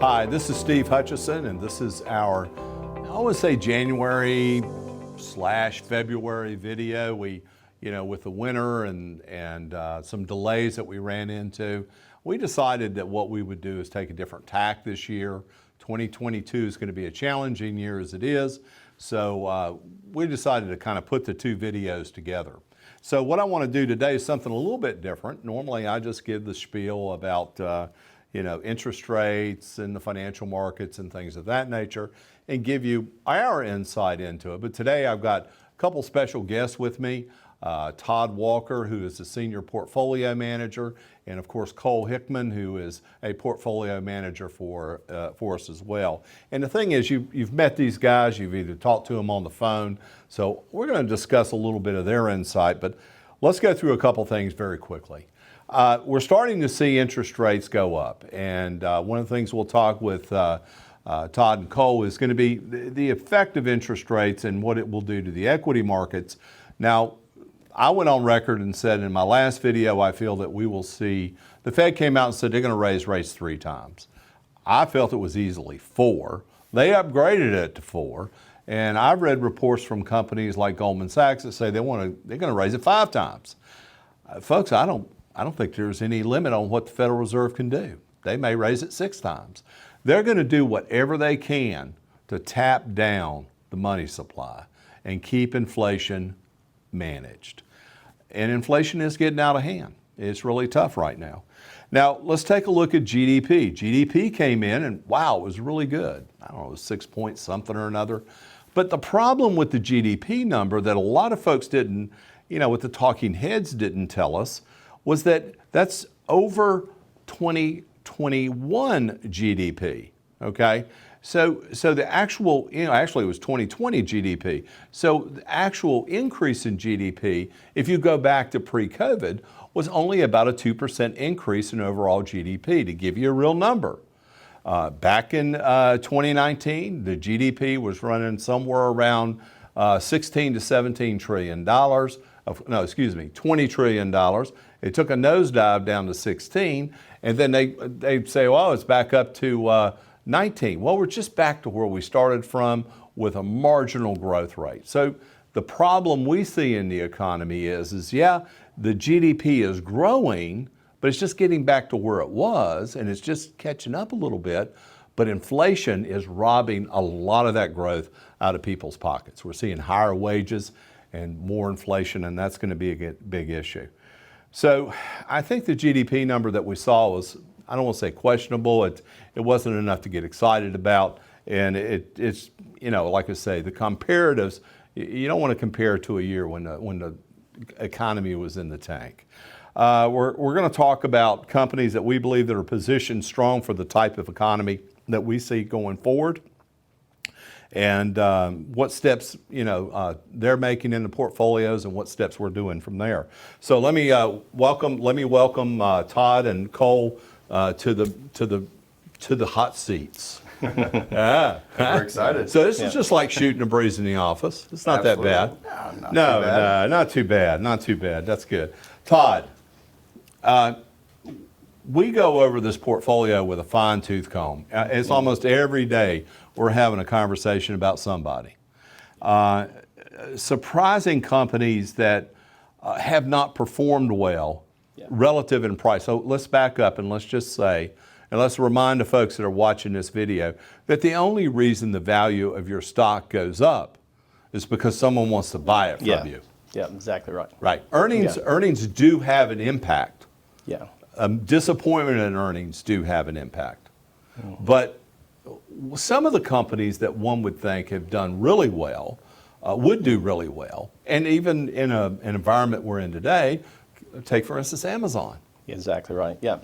Hi, this is Steve Hutchinson, and this is our, I want to say January/February video. We, with the winter and some delays that we ran into, we decided that what we would do is take a different tack this year. 2022 is going to be a challenging year as it is, so we decided to kind of put the two videos together. So what I want to do today is something a little bit different. Normally I just give the spiel about interest rates and the financial markets and things of that nature and give you our insight into it. But today I've got a couple special guests with me. Todd Walker, who is the Senior Portfolio Manager, and of course Cole Hickman, who is a Portfolio Manager for us as well. And the thing is, you've met these guys, you've either talked to them on the phone, so we're going to discuss a little bit of their insight, but let's go through a couple things very quickly. We're starting to see interest rates go up, and one of the things we'll talk with Todd and Cole is going to be the effect of interest rates and what it will do to the equity markets. Now, I went on record and said in my last video, I feel that we will see, the Fed came out and said they're going to raise rates 3 times. I felt it was easily 4. They upgraded it to 4. And I've read reports from companies like Goldman Sachs that say they're going to raise it 5 times. Folks, I don't think there's any limit on what the Federal Reserve can do. They may raise it 6 times. They're going to do whatever they can to tap down the money supply and keep inflation managed. And inflation is getting out of hand. It's really tough right now. Now, let's take a look at GDP. GDP came in and wow, it was really good. I don't know, it was 6 point something or another. But the problem with the GDP number that a lot of folks didn't, what the talking heads didn't tell us, was that that's over 2021 GDP, okay? So the actual, actually it was 2020 GDP. So the actual increase in GDP, if you go back to pre-COVID, was only about a 2% increase in overall GDP, to give you a real number. Back in 2019, the GDP was running somewhere around $16 to $17 trillion. $20 trillion. It took a nosedive down to 16, and then they say, well, it's back up to 19. Well, we're just back to where we started from with a marginal growth rate. So the problem we see in the economy is yeah, the GDP is growing, but it's just getting back to where it was, and it's just catching up a little bit. But inflation is robbing a lot of that growth out of people's pockets. We're seeing higher wages and more inflation, and that's going to be a big issue. So I think the GDP number that we saw was, I don't want to say questionable, it wasn't enough to get excited about, and it's, like I say, the comparatives, you don't want to compare to a year when the economy was in the tank. We're going to talk about companies that we believe that are positioned strong for the type of economy that we see going forward, and what steps they're making in the portfolios and what steps we're doing from there. So let me welcome Todd and Cole to the hot seats. Yeah, we're excited. So this is just like shooting a breeze in the office. It's not Absolutely. that bad. No, not too bad. Not too bad. That's good. Todd, we go over this portfolio with a fine-tooth comb. It's almost every day we're having a conversation about somebody. Surprising companies that have not performed well relative in price. So let's back up and let's just say, and let's remind the folks that are watching this video that the only reason the value of your stock goes up is because someone wants to buy it from you. Yeah, exactly right. Right. Earnings do have an impact. Yeah. Disappointment in earnings do have an impact. But some of the companies that one would think have done really well would do really well. And even in an environment we're in today, take for instance Amazon. Exactly right. Yeah.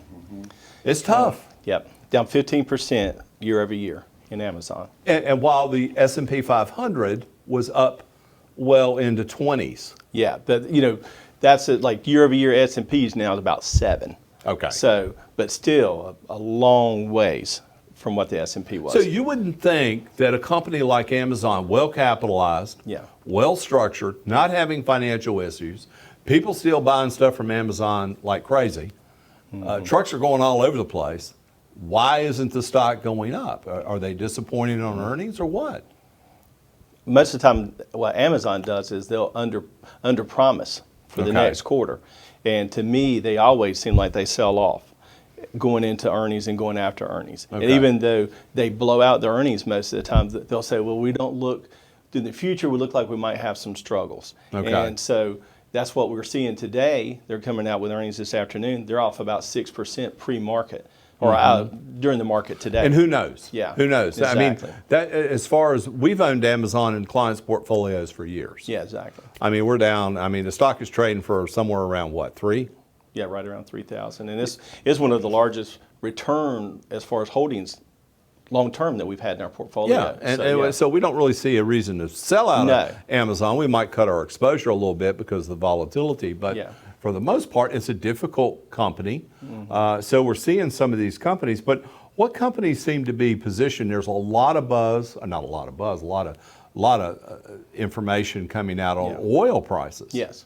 It's tough. Yep. Down 15% year over year in Amazon. And while the S&P 500 was up well into 20s. Yeah. That's it. Like year over year S&P is now about 7. Okay. So, but still a long ways from what the S&P was. So you wouldn't think that a company like Amazon, well capitalized, well structured, not having financial issues, people still buying stuff from Amazon like crazy, trucks are going all over the place, why isn't the stock going up? Are they disappointed on earnings or what? Most of the time, what Amazon does is they'll under promise for the Okay. next quarter. And to me, they always seem like they sell off going into earnings and going after earnings. Okay. And even though they blow out their earnings most of the time, they'll say, well, we don't look, in the future, we look like we might have some struggles. Okay. And so that's what we're seeing today. They're coming out with earnings this afternoon. They're off about 6% pre-market or during the market today. And who knows? Yeah, Who knows? I exactly. mean, that as far as we've owned Amazon in clients' portfolios for years. Yeah, exactly. I mean, we're down. I mean, the stock is trading for somewhere around what, 3? Yeah, right around 3,000. And this is one of the largest return as far as holdings long term that we've had in our portfolio. Yeah, and so we don't really see a reason to sell out of Amazon. We might cut our exposure a little bit because of the volatility, but for the most part, it's a difficult company. So we're seeing some of these companies, but what companies seem to be positioned? There's a lot of buzz, not a lot of buzz, a lot of information coming out on oil prices. Yes.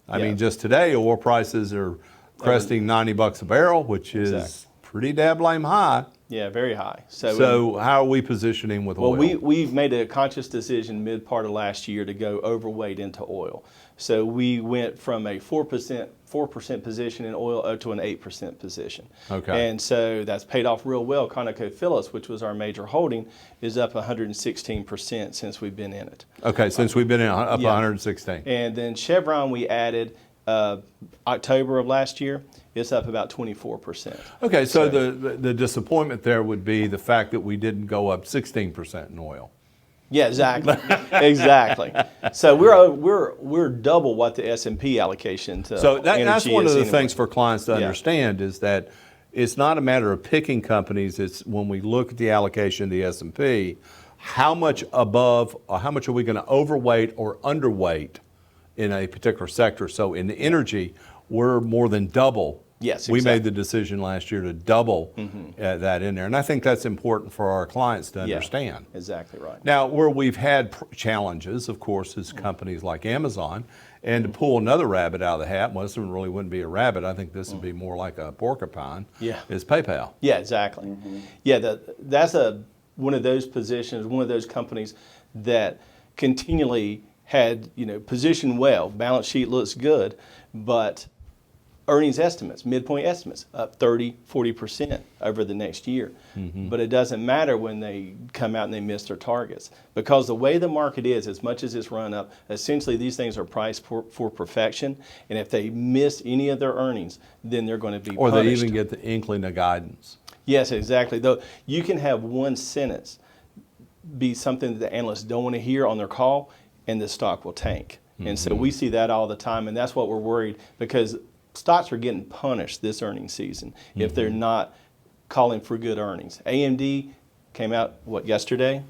I mean, just today, oil prices are cresting $90 a barrel, which is pretty damn high. Yeah, very high. So how are we positioning with oil? Well, we've made a conscious decision mid part of last year to go overweight into oil. So we went from a 4% position in oil up to an 8% position. Okay. And so that's paid off real well. ConocoPhillips, which was our major holding, is up 116% since we've been in it. Okay, since we've been up 116. And then Chevron we added October of last year. It's up about 24%. Okay, so the disappointment there would be the fact that we didn't go up 16% in oil. Yeah, exactly, exactly. So we're double what the S&P allocation to So that's energy one is of the anyway. things for clients to understand is that it's not a matter of picking companies. It's when we look at the allocation of the S&P, how much above or how much are we going to overweight or underweight in a particular sector. So in the energy, we're more than double. Yes, We made the decision last year to double that in there. And I think that's important for our clients to understand. Exactly right. Now, where we've had challenges, of course, is companies like Amazon. And to pull another rabbit out of the hat, well, this one really wouldn't be a rabbit. I think this would be more like a porcupine, is PayPal. Yeah, exactly. Yeah, that's one of those positions, one of those companies that continually had, positioned well. Balance sheet looks good, but earnings estimates, midpoint estimates, up 30, 40% over the next year. But it doesn't matter when they come out and they miss their targets. Because the way the market is, as much as it's run up, essentially these things are priced for perfection. And if they miss any of their earnings, then they're going to be Or punished. they even get the inkling of guidance. Yes, exactly. Though you can have one sentence be something that the analysts don't want to hear on their call, and the stock will tank. And so we see that all the time, and that's what we're worried, because stocks are getting punished this earnings season if they're not calling for good earnings. AMD came out, yesterday?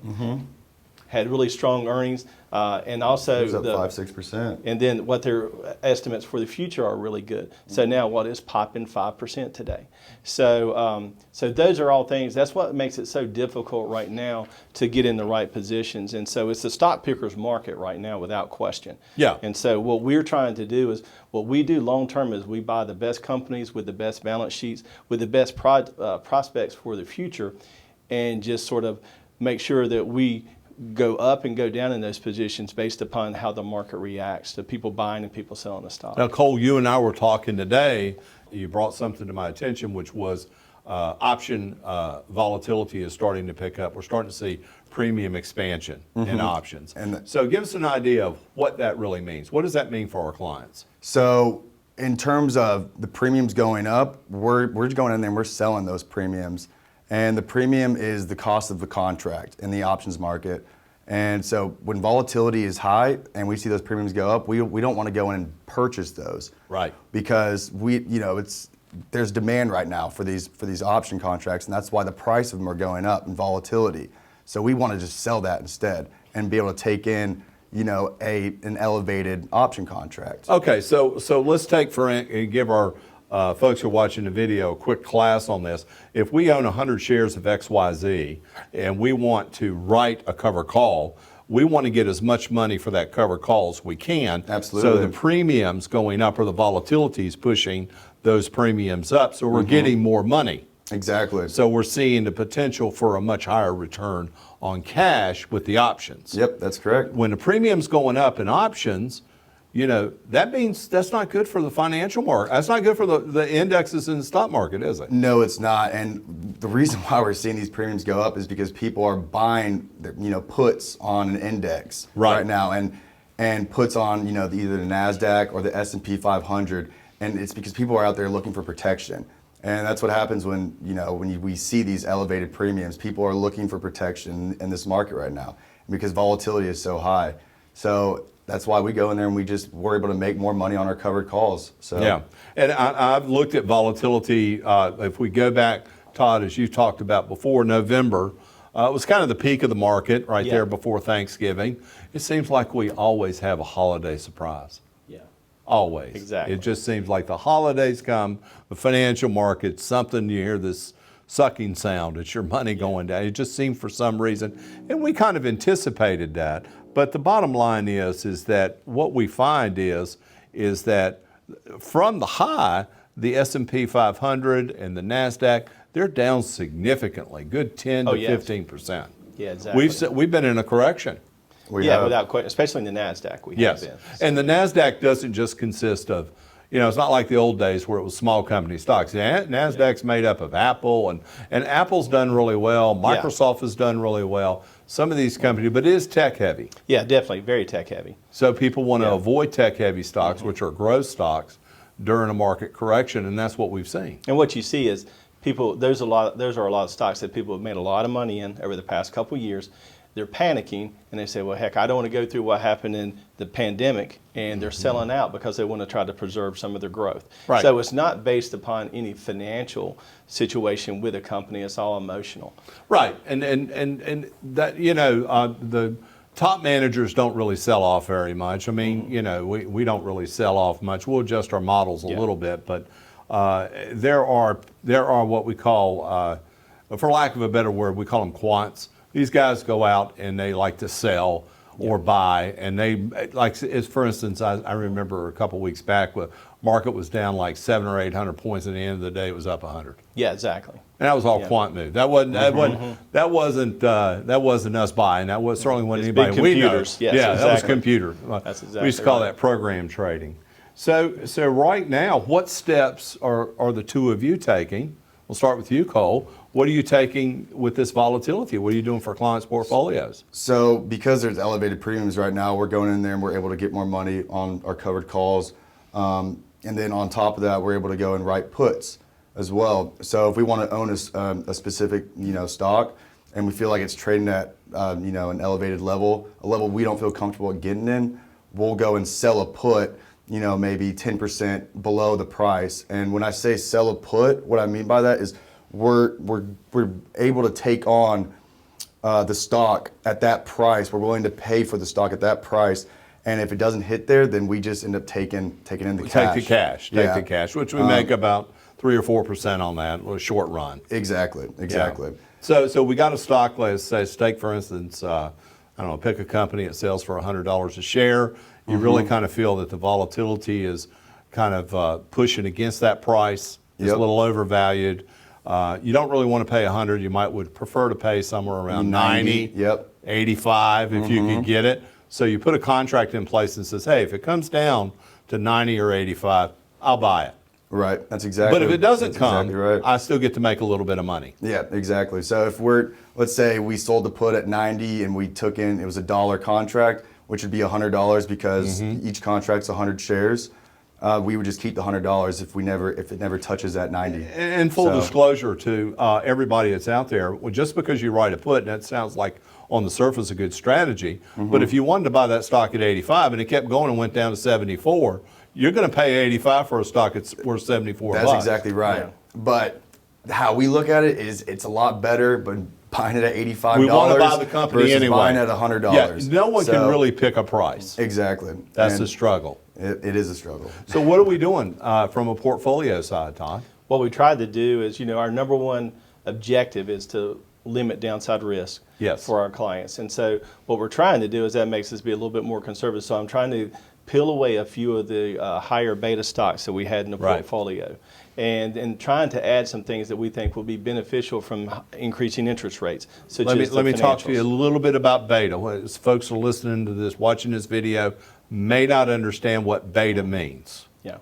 Had really strong earnings, and also It was up 5-6%. and then what their estimates for the future are really good. So now what is popping 5% today? So so those are all things. That's what makes it so difficult right now to get in the right positions. And so it's the stock picker's market right now without question. Yeah. And so what we're trying to do is, what we do long term is we buy the best companies with the best balance sheets, with the best prospects for the future, and just sort of make sure that we go up and go down in those positions based upon how the market reacts to people buying and people selling the stock. Now, Cole, you and I were talking today. You brought something to my attention, which was option volatility is starting to pick up. We're starting to see premium expansion in options. So give us an idea of what that really means. What does that mean for our clients? So in terms of the premiums going up, we're just going in there and we're selling those premiums. And the premium is the cost of the contract in the options market. And so when volatility is high and we see those premiums go up, we don't want to go in and purchase those. Right. Because there's demand right now for these option contracts, and that's why the price of them are going up in volatility. So we want to just sell that instead and be able to take in an elevated option contract. Okay, so let's take give our folks who are watching the video a quick class on this. If we own 100 shares of XYZ and we want to write a cover call, we want to get as much money for that cover call as we can. Absolutely. So the premiums going up or the volatility is pushing those premiums up. So we're getting more money. Exactly. So we're seeing the potential for a much higher return on cash with the options. Yep, that's correct. When the premium's going up in options, that means that's not good for the financial market. That's not good for the indexes in the stock market, is it? No, it's not. And the reason why we're seeing these premiums go up is because people are buying, puts on an index Right. now, and puts on, either the Nasdaq or the S&P 500, and it's because people are out there looking for protection. And that's what happens when we see these elevated premiums. People are looking for protection in this market right now because volatility is so high. So that's why we go in there and we're able to make more money on our covered calls. So Yeah, and I've looked at volatility. If we go back, Todd, as you talked about before, November, it was kind of the peak of the market right there before Thanksgiving. It seems like we always have a holiday surprise. Yeah. Always. Exactly. It just seems like the holidays come, the financial markets, something, you hear this sucking sound. It's your money going down. It just seemed for some reason, and we kind of anticipated that. But the bottom line is that what we find is that from the high, the S&P 500 and the Nasdaq, they're down significantly, good 10 to 15%. Yeah, exactly. We've been in a correction. Without question, especially in the Nasdaq. We have been. And the Nasdaq doesn't just consist of, it's not like the old days where it was small company stocks. The Nasdaq's made up of Apple, and Apple's done really well. Microsoft has done really well. Some of these companies, but it is tech heavy. Yeah, definitely, very tech heavy. So people want to avoid tech heavy stocks, which are growth stocks, during a market correction, and that's what we've seen. And what you see is those are a lot of stocks that people have made a lot of money in over the past couple of years. They're panicking and they say, well, heck, I don't want to go through what happened in the pandemic, and they're selling out because they want to try to preserve some of their growth. Right. So it's not based upon any financial situation with a company. It's all emotional. Right, and that the top managers don't really sell off very much. I mean, we don't really sell off much. We'll adjust our models a little bit, but there are what we call, for lack of a better word, we call them quants. These guys go out and they like to sell or buy, and they for instance, I remember a couple weeks back, the market was down like 700 or 800 points, and at the end of the day, it was up 100. Yeah, exactly. And that was all quant move. That wasn't us buying. That was certainly wasn't It's anybody big we know. computers. Yes, yeah, that was exactly. computer. That's exactly we used to call right. that program trading. So right now, what steps are the two of you taking? We'll start with you, Cole. What are you taking with this volatility? What are you doing for clients' portfolios? So because there's elevated premiums right now, we're going in there and we're able to get more money on our covered calls. And then on top of that, we're able to go and write puts as well. So if we want to own a specific stock and we feel like it's trading at an elevated level, a level we don't feel comfortable getting in, we'll go and sell a put, maybe 10% below the price. And when I say sell a put, what I mean by that is we're able to take on the stock at that price. We're willing to pay for the stock at that price. And if it doesn't hit there, then we just end up taking in the cash. Take the cash, which we make about 3 or 4% on that, a short run. Exactly. Yeah. So we got a stock, let's say stake, for instance, pick a company that sells for $100 a share. You really kind of feel that the volatility is kind of pushing against that price. It's a little overvalued. You don't really want to pay 100. You would prefer to pay somewhere around 90, 85 if you could get it. So you put a contract in place and says, hey, if it comes down to 90 or 85, I'll buy it. Right, that's exactly. But if it doesn't come, exactly right. I still get to make a little bit of money. Yeah, exactly. So if let's say we sold the put at 90 and we took in, it was $1 contract, which would be $100 because each contract's 100 shares. We would just keep the $100 if it never touches that 90. And full disclosure to everybody that's out there, just because you write a put, and that sounds like on the surface a good strategy, but if you wanted to buy that stock at 85 and it kept going and went down to 74, you're going to pay 85 for a stock that's worth 74 That's bucks. exactly right. Yeah. But how we look at it is it's a lot better, but buying it at $85 We want to buy the company versus anyway. buying at $100. Yeah, no one can really pick a price. Exactly. That's And the struggle. It is a struggle. So what are we doing from a portfolio side, Todd? What we tried to do is, our number one objective is to limit downside risk Yes. for our clients. And so what we're trying to do is that makes us be a little bit more conservative. So I'm trying to peel away a few of the higher beta stocks that we had in the Right. portfolio, and trying to add some things that we think will be beneficial from increasing interest rates. Such as Let the me talk to you a financials. little bit about beta. As folks are listening to this, watching this video, may not understand what beta means. Yeah.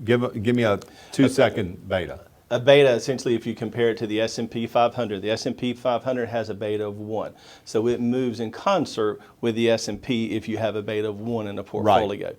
Give me a 2-second beta. A beta, essentially, if you compare it to the S&P 500, the S&P 500 has a beta of 1. So it moves in concert with the S&P if you have a beta of 1 in a portfolio.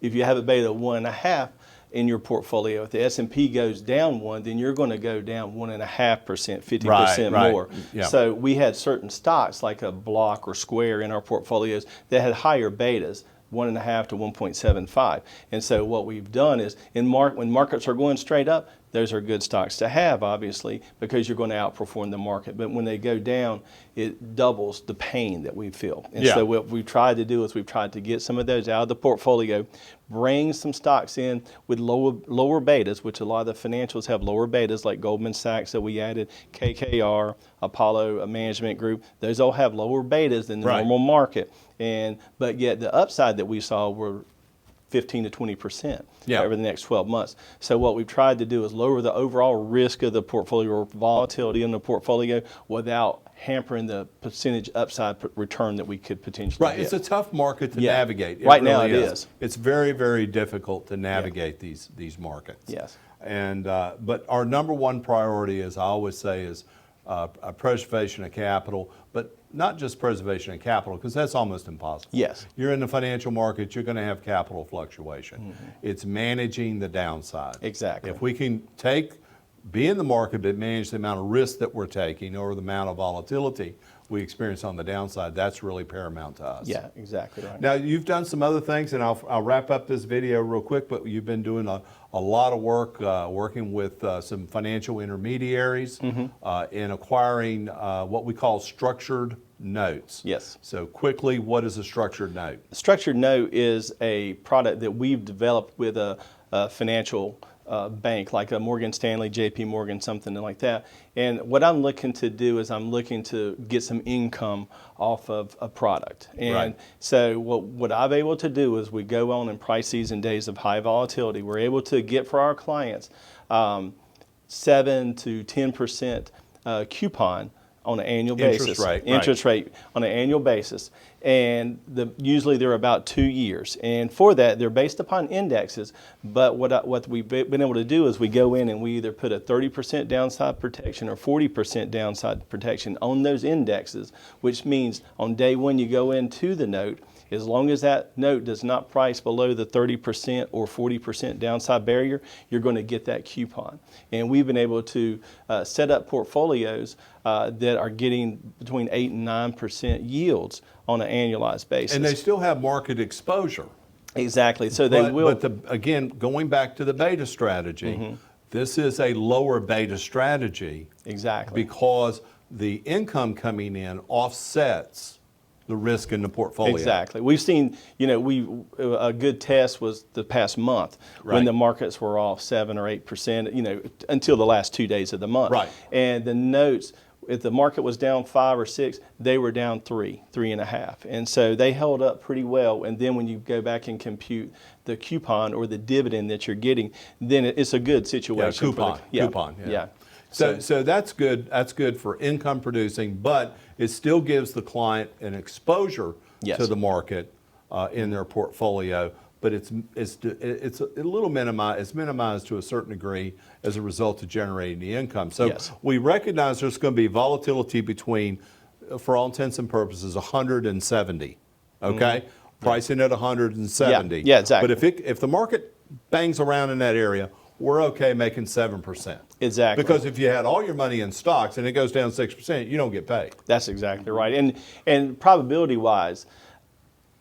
If you have a beta of 1.5 in your portfolio, if the S&P goes down 1, then you're going to go down 1.5%, 50% Right. more. Yeah. So we had certain stocks like a Block or Square in our portfolios that had higher betas, 1.5 to 1.75. And so what we've done is when markets are going straight up, those are good stocks to have, obviously, because you're going to outperform the market. But when they go down, it doubles the pain that we feel. And Yeah. so what we've tried to do is we've tried to get some of those out of the portfolio, bring some stocks in with lower betas, which a lot of the financials have lower betas, like Goldman Sachs that we added, KKR, Apollo Management Group. Those all have lower betas than the Right. normal market. But yet the upside that we saw were 15 to 20% over the next 12 months. So what we've tried to do is lower the overall risk of the portfolio or volatility in the portfolio without hampering the percentage upside return that we could potentially Right, get. it's a tough market to Yeah. navigate. Right now it is. It's very, very difficult to navigate these markets. Yes. And but our number one priority, as I always say, is a preservation of capital, but not just preservation of capital, because that's almost impossible. Yes. You're in the financial market, you're going to have capital fluctuation. It's managing the downside. Exactly. If we can be in the market, but manage the amount of risk that we're taking or the amount of volatility we experience on the downside, that's really paramount to us. Yeah, exactly right. Now, you've done some other things, and I'll wrap up this video real quick, but you've been doing a lot of work working with some financial intermediaries in acquiring what we call structured notes. Yes. So quickly, what is a structured note? Structured note is a product that we've developed with a financial bank, like a Morgan Stanley, JP Morgan, something like that. And what I'm looking to do is I'm looking to get some income off of a product. And Right. so what I'm able to do is we go on and price these in days of high volatility. We're able to get for our clients 7 to 10% coupon on an annual basis. Interest rate on an annual basis. And usually they're about 2 years. And for that, they're based upon indexes. But what we've been able to do is we go in and we either put a 30% downside protection or 40% downside protection on those indexes, which means on day one you go into the note, as long as that note does not price below the 30% or 40% downside barrier, you're going to get that coupon. And we've been able to set up portfolios that are getting between 8 and 9% yields on an annualized basis. And they still have market exposure. Exactly. So they will. But again, going back to the beta strategy, this is a lower beta strategy. Exactly. Because the income coming in offsets the risk in the portfolio. Exactly. We've seen, a good test was the past month when Right. the markets were off 7 or 8%, until the last 2 days of the month. Right. And the notes, if the market was down 5 or 6, they were down 3.5. And so they held up pretty well. And then when you go back and compute the coupon or the dividend that you're getting, then it's a good situation. Coupon. Yeah. So that's good. That's good for income producing, but it still gives the client an exposure Yes. to the market in their portfolio. But it's a little minimized. It's minimized to a certain degree as a result of generating the income. So Yes. we recognize there's going to be volatility between, for all intents and purposes, 170. Okay, pricing at 170. Yeah, exactly. But if the market bangs around in that area, we're okay making 7%. Exactly. Because if you had all your money in stocks and it goes down 6%, you don't get paid. That's exactly right. And probability-wise,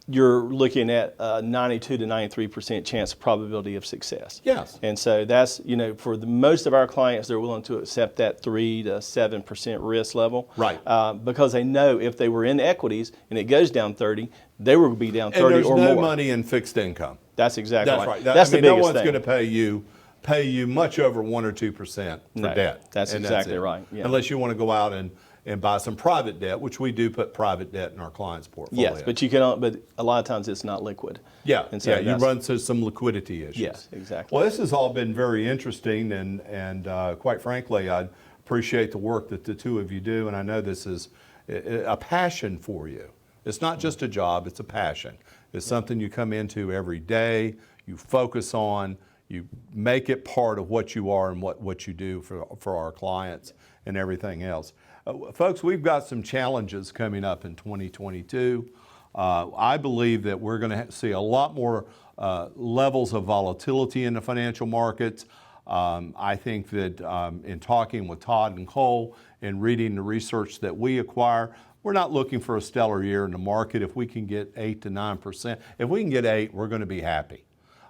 you're looking at a 92 to 93% chance of probability of success. Yes. And so that's, for most of our clients, they're willing to accept that 3 to 7% risk level. Right. Because they know if they were in equities and it goes down 30, they will be down 30 And or there's no more. money in fixed income. That's exactly That's right. right. That's the biggest no one's thing. going to pay you much over 1 or 2% for No, debt. that's And exactly it. right, yeah. Unless you want to go out and and buy some private debt, which we do put private debt in our clients' portfolio. Yes, but you can. But a lot of times it's not liquid. Yeah, And so yeah, you that's- run into some liquidity issues. Yes, exactly. Well, this has all been very interesting, and quite frankly, I appreciate the work that the two of you do, and I know this is a passion for you. It's not just a job, it's a passion. It's something you come into every day, you focus on, you make it part of what you are and what you do for our clients and everything else. Folks, we've got some challenges coming up in 2022. I believe that we're going to see a lot more levels of volatility in the financial markets. I think that in talking with Todd and Cole and reading the research that we acquire, we're not looking for a stellar year in the market. If we can get 8 to 9%, if we can get 8, we're going to be happy.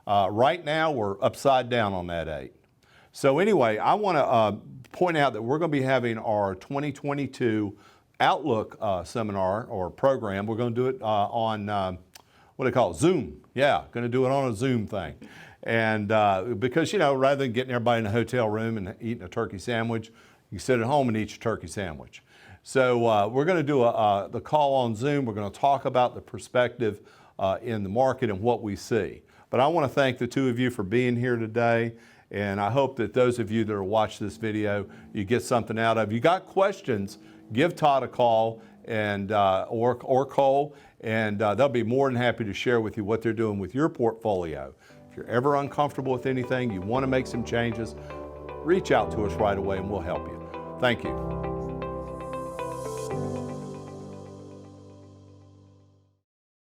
Right now, we're upside down on that 8. So anyway, I want to point out that we're going to be having our 2022 Outlook seminar or program. We're going to do it on, what do they call it, Zoom. Yeah, going to do it on a Zoom thing. And because, you know, rather than getting everybody in a hotel room and eating a turkey sandwich, you sit at home and eat your turkey sandwich. So we're going to do the call on Zoom. We're going to talk about the perspective in the market and what we see. But I want to thank the two of you for being here today. And I hope that those of you that are watching this video, you get something out of it. If you got questions, give Todd a call and or Cole, and they'll be more than happy to share with you what they're doing with your portfolio. If you're ever uncomfortable with anything, you want to make some changes, reach out to us right away and we'll help you. Thank you.